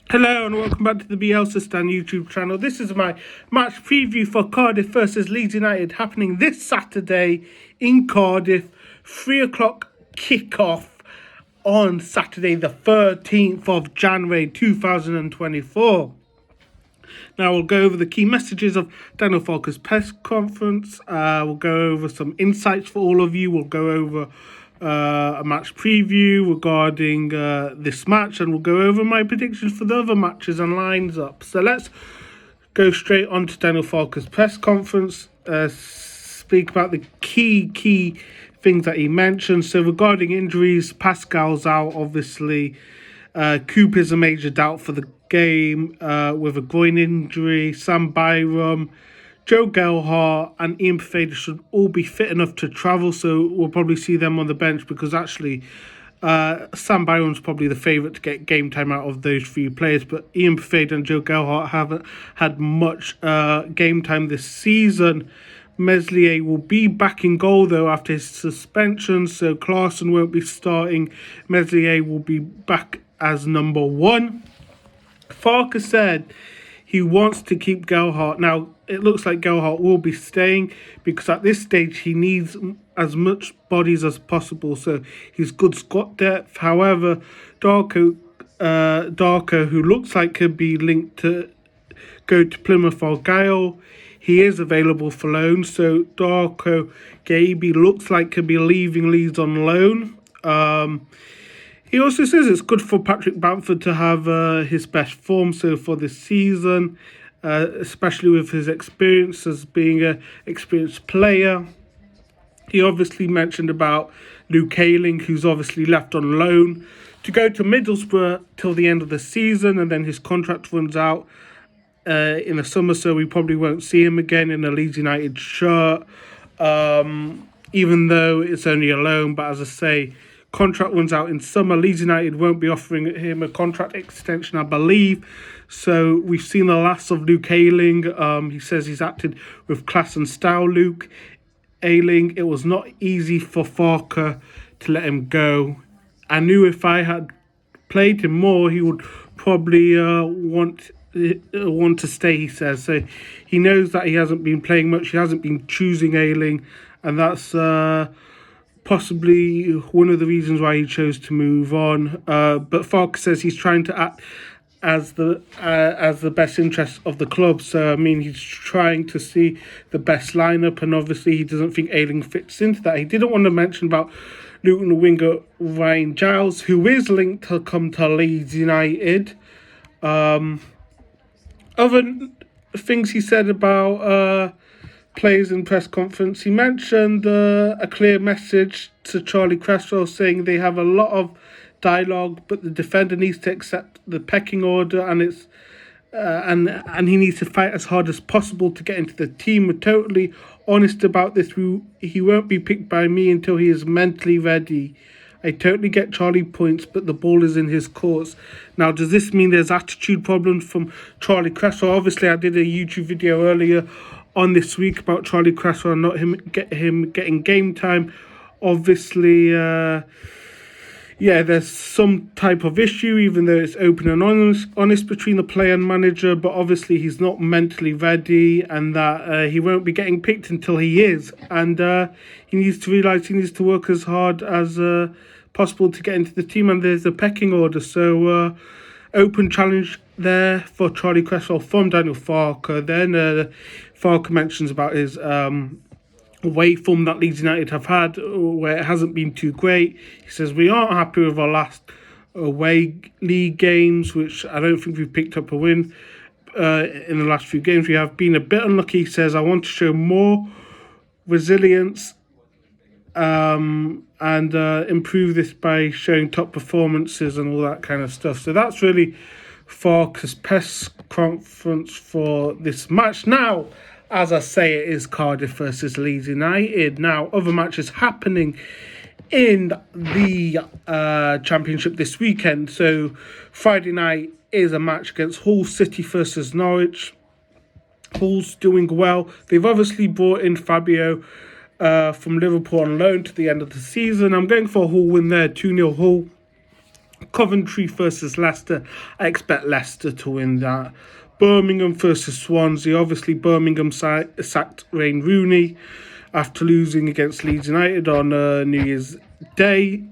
Hello and welcome back to the Bielsa Stand YouTube channel. This is my match preview for Cardiff versus Leeds United happening this Saturday in Cardiff. 3 o'clock kickoff on Saturday the 13th of January 2024. Now we'll go over the key messages of Daniel Farke's press conference. We'll go over some insights for all of you. We'll go over a match preview regarding this match, and we'll go over my predictions for the other matches and lines up. So let's go straight on to Daniel Farke's press conference. Speak about the key things that he mentioned. So regarding injuries, Pascal's out, obviously. Coop is a major doubt for the game with a groin injury. Sam Byram, Joe Gelhardt and Ian Pfeiffer should all be fit enough to travel, so we'll probably see them on the bench because actually Sam Byram's probably the favourite to get game time out of those three players, but Ian Pfeiffer and Joe Gelhardt haven't had much game time this season. Meslier will be back in goal though after his suspension, so Klaassen won't be starting. Meslier will be back as number one. Farke said he wants to keep Gelhardt. Now, it looks like Gelhardt will be staying because at this stage he needs as much bodies as possible, so he's good squad depth. However, Darko, who looks like could be linked to go to Plymouth or Gale, he is available for loan, so Darko Gaby looks like could be leaving Leeds on loan. He also says it's good for Patrick Bamford to have his best form so for this season, especially with his experience as being an experienced player. He obviously mentioned about Luke Ayling, who's obviously left on loan to go to Middlesbrough till the end of the season, and then his contract runs out in the summer, so we probably won't see him again in a Leeds United shirt, even though it's only a loan. But as I say, contract runs out in summer. Leeds United won't be offering him a contract extension, I believe. So we've seen the last of Luke Ayling. He says he's acted with class and style. Luke Ayling, it was not easy for Farke to let him go. I knew if I had played him more, he would probably want to stay, he says. So he knows that he hasn't been playing much. He hasn't been choosing Ayling, and that's possibly one of the reasons why he chose to move on. But Farke says he's trying to act as the best interest of the club. So I mean, he's trying to see the best lineup, and obviously he doesn't think Ayling fits into that. He didn't want to mention about Luton winger Ryan Giles, who is linked to come to Leeds United. Other things he said about players in press conference, he mentioned a clear message to Charlie Cresswell saying they have a lot of dialogue, but the defender needs to accept the pecking order, and it's and he needs to fight as hard as possible to get into the team. We're totally honest about this. He won't be picked by me until he is mentally ready. I totally get Charlie points, but the ball is in his courts. Now, does this mean there's attitude problems from Charlie Cresswell? Obviously, I did a YouTube video earlier on this week about Charlie Cresswell and not him getting game time. Obviously, there's some type of issue, even though it's open and honest between the player and manager, but obviously he's not mentally ready, and that he won't be getting picked until he is. And he needs to realise he needs to work as hard as possible to get into the team, and there's a pecking order. So open challenge there for Charlie Cresswell from Daniel Farke. Then Farke mentions about his away form that Leeds United have had, where it hasn't been too great. He says we aren't happy with our last away league games, which I don't think we've picked up a win in the last few games. We have been a bit unlucky. He says I want to show more resilience and improve this by showing top performances and all that kind of stuff. So that's really Farke's press conference for this match. Now, as I say, it is Cardiff versus Leeds United. Now, other matches happening in the Championship this weekend. So, Friday night is a match against Hull City versus Norwich. Hull's doing well. They've obviously brought in Fabio from Liverpool on loan to the end of the season. I'm going for a Hull win there, 2-0 Hull. Coventry versus Leicester. I expect Leicester to win that. Birmingham versus Swansea. Obviously, Birmingham sacked Wayne Rooney after losing against Leeds United on New Year's Day.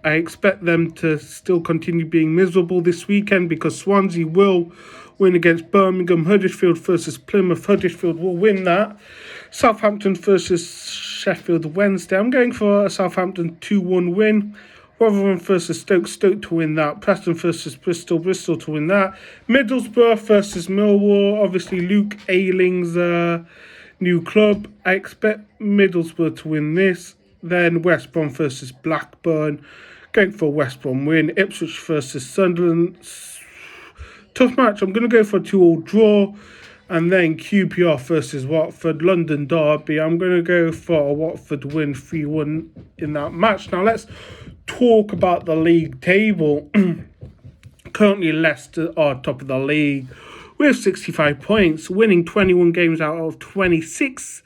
I expect them to still continue being miserable this weekend because Swansea will win against Birmingham. Huddersfield versus Plymouth. Huddersfield will win that. Southampton versus Sheffield Wednesday. I'm going for a Southampton 2-1 win. Rotherham versus Stoke to win that. Preston versus Bristol to win that. Middlesbrough versus Millwall. Obviously, Luke Ayling's new club. I expect Middlesbrough to win this. Then West Brom versus Blackburn. Going for a West Brom win. Ipswich versus Sunderland. Tough match. I'm going to go for a 2-2 draw. And then QPR versus Watford. London derby. I'm going to go for a Watford win 3-1 in that match. Now let's talk about the league table. Currently Leicester are top of the league with 65 points, winning 21 games out of 26,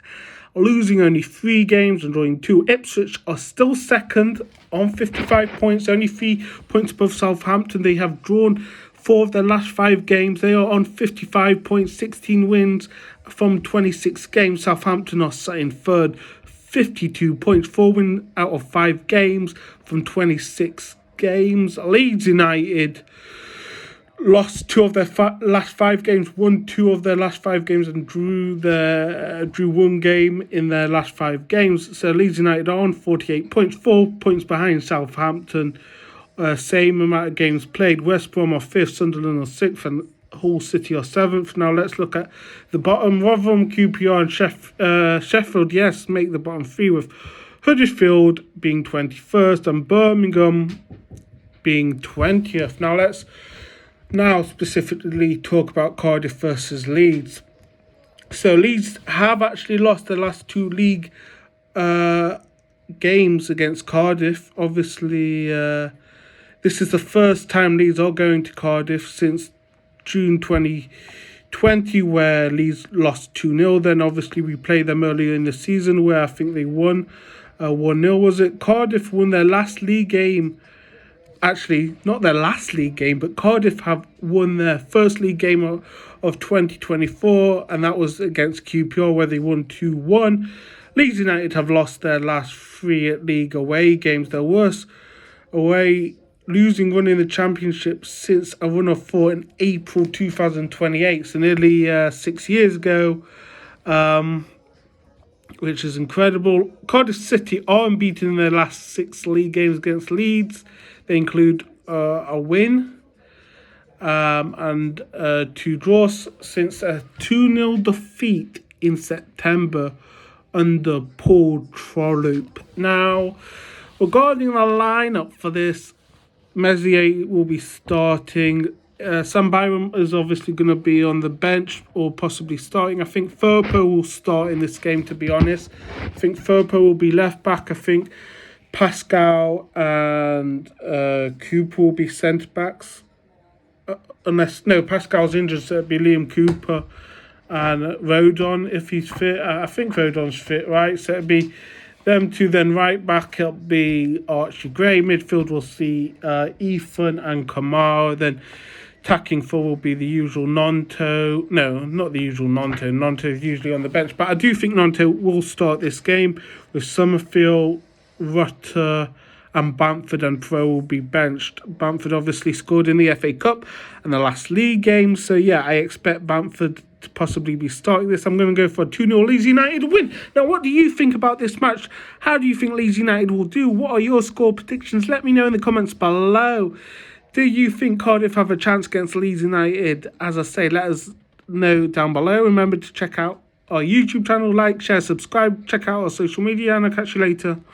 losing only 3 games and drawing 2. Ipswich are still second on 55 points, only 3 points above Southampton. They have drawn 4 of their last 5 games. They are on 55 points, 16 wins from 26 games. Southampton are sat in third, 52 points, 4 wins out of 5 games from 26 games. Leeds United lost 2 of their last 5 games, won 2 of their last 5 games, and drew 1 game in their last 5 games. So Leeds United are on 48 points, 4 points behind Southampton. Same amount of games played. West Brom are 5th, Sunderland are 6th, and Hull City are 7th. Now let's look at the bottom. Rotherham, QPR and Sheffield, yes, make the bottom 3 with Huddersfield being 21st and Birmingham being 20th. Now let's specifically talk about Cardiff versus Leeds. So Leeds have actually lost their last 2 league games against Cardiff. Obviously, this is the first time Leeds are going to Cardiff since June 2020, where Leeds lost 2-0. Then obviously we played them earlier in the season where I think they won 1-0, was it? Cardiff won their last league game. Actually, not their last league game, but Cardiff have won their first league game of 2024, and that was against QPR where they won 2-1. Leeds United have lost their last 3 league away games, their worst away losing run in the Championship since a run of 4 in April 2028, so nearly 6 years ago, which is incredible. Cardiff City are unbeaten in their last 6 league games against Leeds. They include a win and 2 draws since a 2-0 defeat in September under Paul Trollope. Now, regarding the lineup for this, Messier will be starting. Sam Byram is obviously going to be on the bench or possibly starting. I think Firpo will start in this game, to be honest. I think Firpo will be left back. I think Pascal and Cooper will be centre backs. Pascal's injured, so it'll be Liam Cooper and Rodon if he's fit. I think Rodon's fit, right? So it'll be them two. Then right back it'll be Archie Gray. Midfield we'll see Ethan and Kamara. Then attacking four will be the usual Nonto. No, not the usual Nonto. Nonto is usually on the bench, but I do think Nonto will start this game with Summerfield, Rutter and Bamford, and Pro will be benched. Bamford obviously scored in the FA Cup and the last league game, so yeah, I expect Bamford to possibly be starting this. I'm going to go for a 2-0 Leeds United win. Now, what do you think about this match? How do you think Leeds United will do? What are your score predictions? Let me know in the comments below. Do you think Cardiff have a chance against Leeds United? As I say, let us know down below. Remember to check out our YouTube channel, like, share, subscribe, check out our social media, and I'll catch you later.